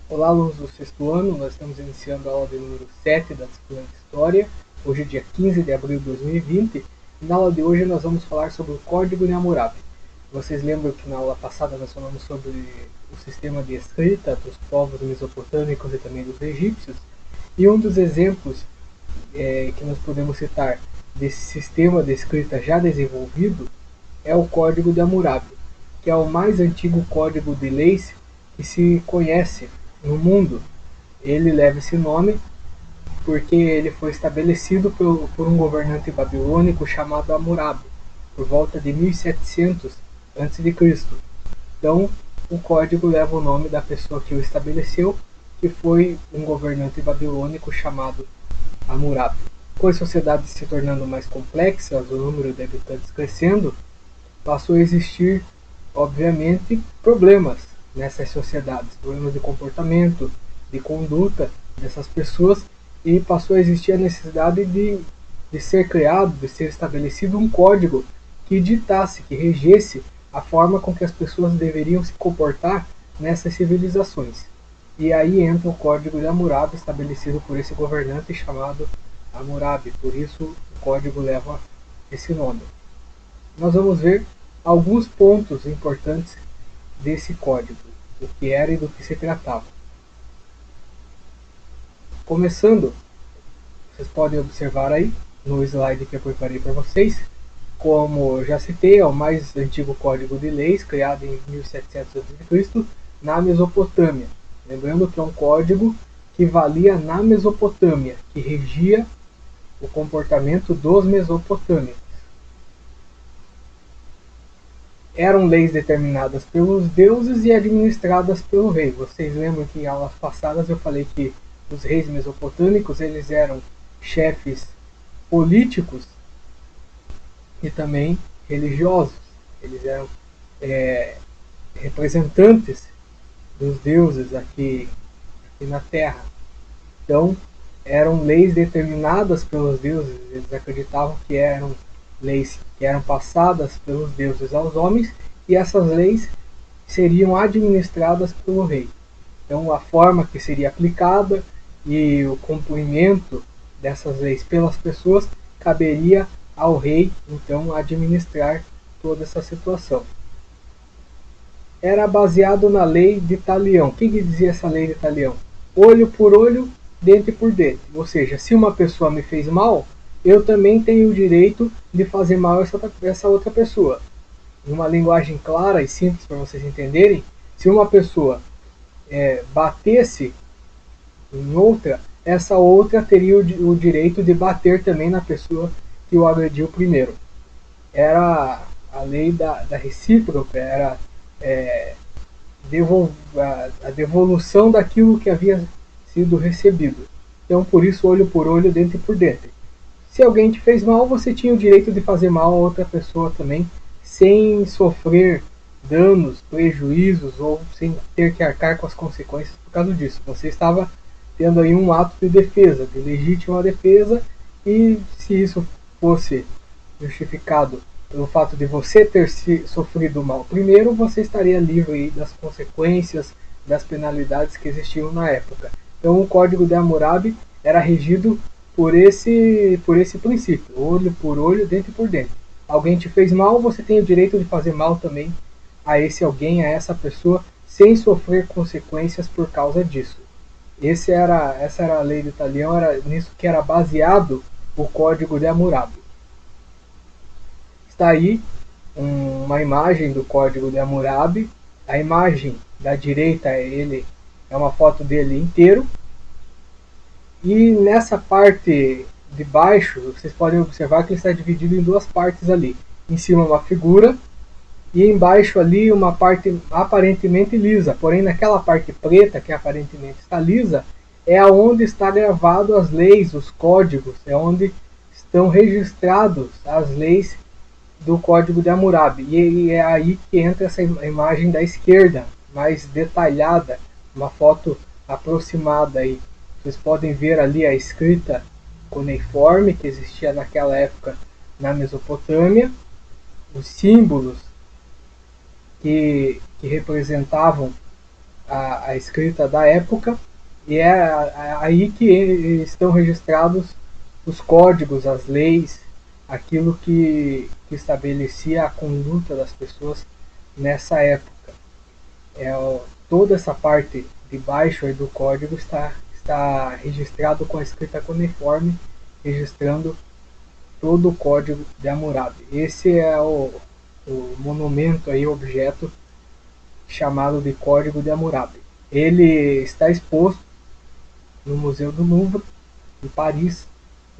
Olá, alunos do sexto ano, nós estamos iniciando a aula de número 7 da disciplina de História, hoje é dia 15 de abril de 2020, e na aula de hoje nós vamos falar sobre o Código de Hammurabi. Vocês lembram que na aula passada nós falamos sobre o sistema de escrita dos povos mesopotâmicos e também dos egípcios, e um dos exemplos que nós podemos citar desse sistema de escrita já desenvolvido é o Código de Hammurabi, que é o mais antigo código de leis que se conhece no mundo. Ele leva esse nome porque ele foi estabelecido por um governante babilônico chamado Hammurabi, por volta de 1700 a.C. Então, o código leva o nome da pessoa que o estabeleceu, que foi um governante babilônico chamado Hammurabi. Com as sociedades se tornando mais complexas, o número de habitantes crescendo, passou a existir, obviamente, problemas nessas sociedades, problemas de comportamento, de conduta dessas pessoas, e passou a existir a necessidade de ser criado, de ser estabelecido um código que ditasse, que regesse a forma com que as pessoas deveriam se comportar nessas civilizações. E aí entra o Código de Hammurabi, estabelecido por esse governante chamado Hammurabi, por isso o código leva esse nome. Nós vamos ver alguns pontos importantes desse código, o que era e do que se tratava. Começando, vocês podem observar aí no slide que eu preparei para vocês, como eu já citei, é o mais antigo código de leis, criado em 1700 a.C. na Mesopotâmia. Lembrando que é um código que valia na Mesopotâmia, que regia o comportamento dos mesopotâmicos. Eram leis determinadas pelos deuses e administradas pelo rei. Vocês lembram que em aulas passadas eu falei que os reis mesopotâmicos eles eram chefes políticos e também religiosos. Eles eram representantes dos deuses aqui na Terra. Então, eram leis determinadas pelos deuses. Eles acreditavam que eram leis que eram passadas pelos deuses aos homens, e essas leis seriam administradas pelo rei. Então, a forma que seria aplicada e o cumprimento dessas leis pelas pessoas caberia ao rei, então, administrar toda essa situação. Era baseado na lei de Talião. O que dizia essa lei de Talião? Olho por olho, dente por dente. Ou seja, se uma pessoa me fez mal, eu também tenho o direito de fazer mal a essa outra pessoa. Em uma linguagem clara e simples para vocês entenderem, se uma pessoa batesse em outra, essa outra teria o direito de bater também na pessoa que o agrediu primeiro. Era a lei da recíproca, era a devolução daquilo que havia sido recebido. Então, por isso, olho por olho, dente por dente. Se alguém te fez mal, você tinha o direito de fazer mal a outra pessoa também, sem sofrer danos, prejuízos ou sem ter que arcar com as consequências por causa disso. Você estava tendo aí um ato de defesa, de legítima defesa, e se isso fosse justificado pelo fato de você ter sofrido mal primeiro, você estaria livre das consequências, das penalidades que existiam na época. Então, o Código de Hammurabi era regido por esse princípio, olho por olho, dente por dente. Alguém te fez mal, você tem o direito de fazer mal também a esse alguém, a essa pessoa, sem sofrer consequências por causa disso. Essa era a lei de Talião, era nisso que era baseado o Código de Hammurabi. Está aí uma imagem do Código de Hammurabi. A imagem da direita é uma foto dele inteiro. E nessa parte de baixo, vocês podem observar que ele está dividido em duas partes ali. Em cima uma figura e embaixo ali uma parte aparentemente lisa. Porém, naquela parte preta, que aparentemente está lisa, é onde está gravado as leis, os códigos, é onde estão registrados as leis do Código de Hammurabi. E é aí que entra essa imagem da esquerda, mais detalhada, uma foto aproximada aí. Vocês podem ver ali a escrita cuneiforme que existia naquela época na Mesopotâmia, os símbolos que representavam a escrita da época, e é aí que estão registrados os códigos, as leis, aquilo que estabelecia a conduta das pessoas nessa época. Toda essa parte de baixo aí do código está registrado com a escrita cuneiforme, registrando todo o código de Hammurabi. Esse é o monumento aí, objeto chamado de Código de Hammurabi. Ele está exposto no Museu do Louvre, em Paris,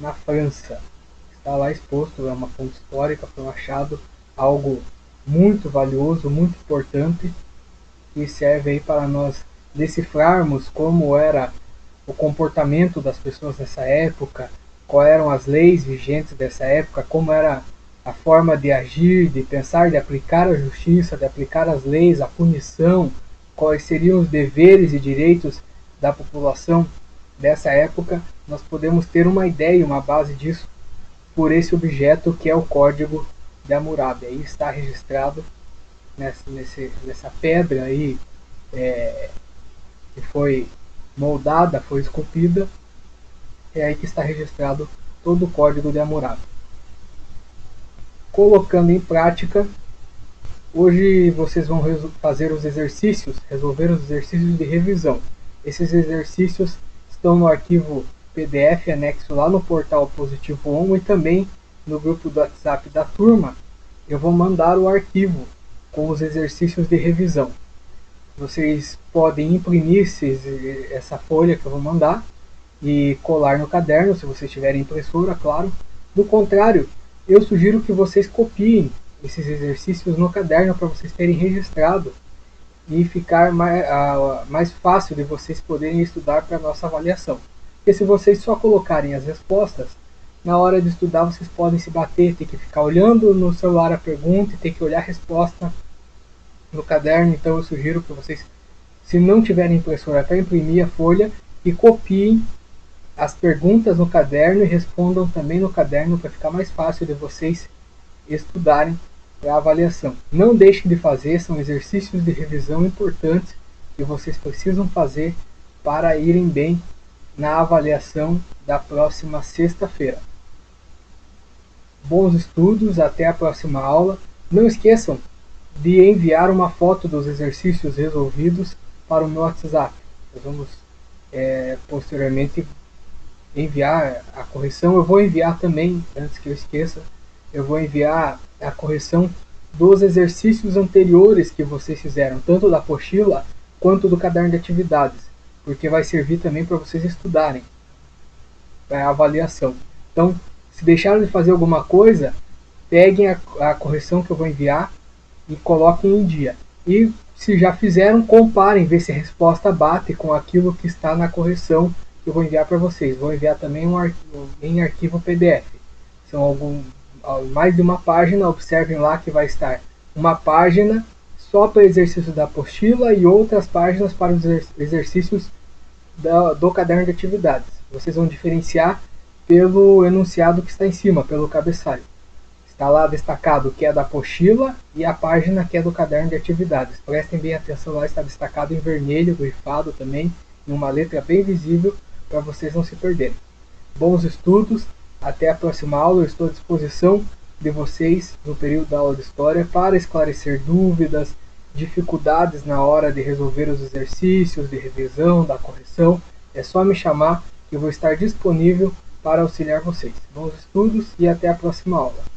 na França. Está lá exposto, é uma fonte histórica, foi um achado, algo muito valioso, muito importante, que serve aí para nós decifrarmos como era o comportamento das pessoas nessa época, quais eram as leis vigentes dessa época, como era a forma de agir, de pensar, de aplicar a justiça, de aplicar as leis, a punição, quais seriam os deveres e direitos da população dessa época. Nós podemos ter uma ideia, uma base disso, por esse objeto que é o Código de Hammurabi. Aí está registrado nessa pedra aí, que foi moldada, foi esculpida, é aí que está registrado todo o Código de Hammurabi. Colocando em prática, hoje vocês vão fazer os exercícios, resolver os exercícios de revisão. Esses exercícios estão no arquivo PDF anexo lá no portal Positivo On, e também no grupo do WhatsApp da turma eu vou mandar o arquivo com os exercícios de revisão. Vocês podem imprimir essa folha que eu vou mandar e colar no caderno, se vocês tiverem impressora, claro. Do contrário, eu sugiro que vocês copiem esses exercícios no caderno para vocês terem registrado e ficar mais fácil de vocês poderem estudar para a nossa avaliação. Porque se vocês só colocarem as respostas, na hora de estudar vocês podem se bater, ter que ficar olhando no celular a pergunta e ter que olhar a resposta no caderno. Então eu sugiro que vocês, se não tiverem impressora, para imprimir a folha e copiem as perguntas no caderno e respondam também no caderno para ficar mais fácil de vocês estudarem para a avaliação. Não deixem de fazer, são exercícios de revisão importantes que vocês precisam fazer para irem bem na avaliação da próxima sexta-feira. Bons estudos, até a próxima aula. Não esqueçam de enviar uma foto dos exercícios resolvidos para o meu WhatsApp. Nós vamos posteriormente enviar a correção. Eu vou enviar também, antes que eu esqueça, eu vou enviar a correção dos exercícios anteriores que vocês fizeram, tanto da apostila quanto do caderno de atividades, porque vai servir também para vocês estudarem para a avaliação. Então, se deixaram de fazer alguma coisa, peguem a correção que eu vou enviar e coloquem em dia. E se já fizeram, comparem, ver se a resposta bate com aquilo que está na correção que eu vou enviar para vocês. Vou enviar também em arquivo PDF. São mais de uma página. Observem lá que vai estar uma página só para exercícios da apostila e outras páginas para os exercícios do caderno de atividades. Vocês vão diferenciar pelo enunciado que está em cima, pelo cabeçalho. Está lá destacado o que é da apostila e a página que é do caderno de atividades. Prestem bem atenção, lá está destacado em vermelho, grifado também, em uma letra bem visível, para vocês não se perderem. Bons estudos, até a próxima aula. Eu estou à disposição de vocês no período da aula de História para esclarecer dúvidas, dificuldades na hora de resolver os exercícios, de revisão, da correção. É só me chamar que eu vou estar disponível para auxiliar vocês. Bons estudos e até a próxima aula.